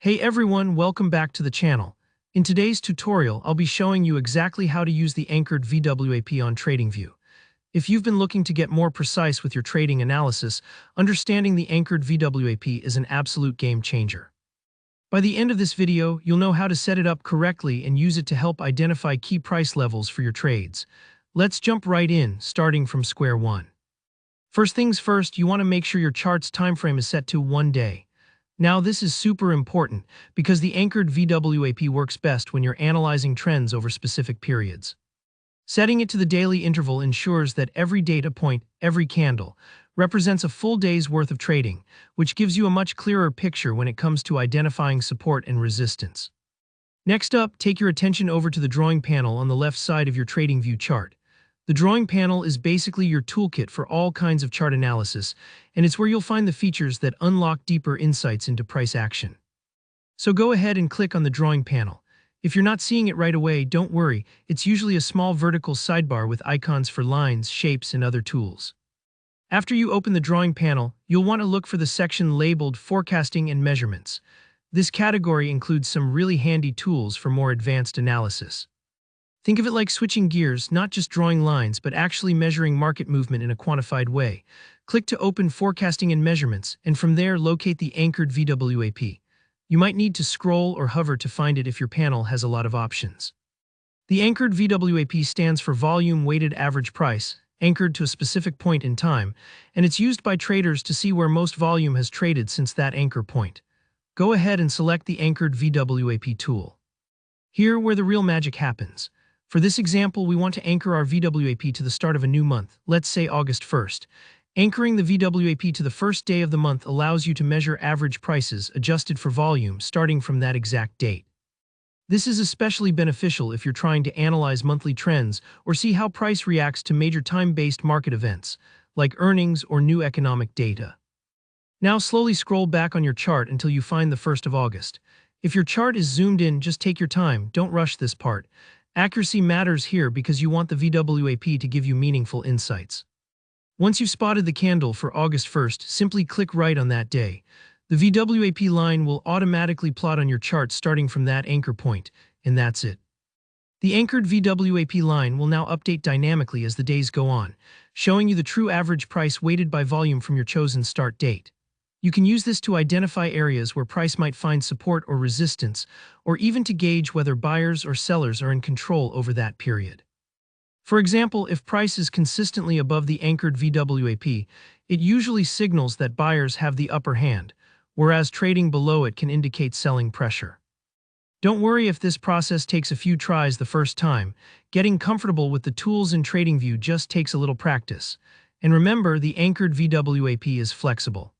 Hey everyone, welcome back to the channel. In today's tutorial, I'll be showing you exactly how to use the Anchored VWAP on TradingView. If you've been looking to get more precise with your trading analysis, understanding the Anchored VWAP is an absolute game changer. By the end of this video, you'll know how to set it up correctly and use it to help identify key price levels for your trades. Let's jump right in, starting from square one. First things first, you want to make sure your chart's time frame is set to 1 day. Now, this is super important because the Anchored VWAP works best when you're analyzing trends over specific periods. Setting it to the daily interval ensures that every data point, every candle, represents a full day's worth of trading, which gives you a much clearer picture when it comes to identifying support and resistance. Next up, take your attention over to the drawing panel on the left side of your TradingView chart. The drawing panel is basically your toolkit for all kinds of chart analysis, and it's where you'll find the features that unlock deeper insights into price action. So go ahead and click on the drawing panel. If you're not seeing it right away, don't worry, it's usually a small vertical sidebar with icons for lines, shapes, and other tools. After you open the drawing panel, you'll want to look for the section labeled Forecasting and Measurements. This category includes some really handy tools for more advanced analysis. Think of it like switching gears, not just drawing lines, but actually measuring market movement in a quantified way. Click to open Forecasting and Measurements, and from there locate the Anchored VWAP. You might need to scroll or hover to find it if your panel has a lot of options. The Anchored VWAP stands for Volume Weighted Average Price, anchored to a specific point in time, and it's used by traders to see where most volume has traded since that anchor point. Go ahead and select the Anchored VWAP tool. Here where the real magic happens. For this example, we want to anchor our VWAP to the start of a new month, let's say August 1st. Anchoring the VWAP to the first day of the month allows you to measure average prices adjusted for volume starting from that exact date. This is especially beneficial if you're trying to analyze monthly trends or see how price reacts to major time-based market events, like earnings or new economic data. Now slowly scroll back on your chart until you find the 1st of August. If your chart is zoomed in, just take your time, don't rush this part. Accuracy matters here because you want the VWAP to give you meaningful insights. Once you've spotted the candle for August 1st, simply click right on that day. The VWAP line will automatically plot on your chart starting from that anchor point, and that's it. The Anchored VWAP line will now update dynamically as the days go on, showing you the true average price weighted by volume from your chosen start date. You can use this to identify areas where price might find support or resistance, or even to gauge whether buyers or sellers are in control over that period. For example, if price is consistently above the Anchored VWAP, it usually signals that buyers have the upper hand, whereas trading below it can indicate selling pressure. Don't worry if this process takes a few tries the first time. Getting comfortable with the tools in TradingView just takes a little practice. And remember, the Anchored VWAP is flexible.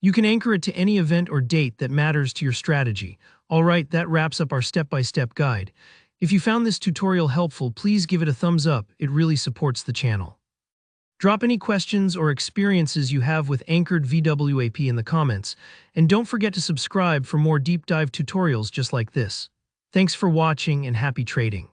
You can anchor it to any event or date that matters to your strategy. Alright, that wraps up our step-by-step guide. If you found this tutorial helpful, please give it a thumbs up, it really supports the channel. Drop any questions or experiences you have with Anchored VWAP in the comments, and don't forget to subscribe for more deep dive tutorials just like this. Thanks for watching and happy trading.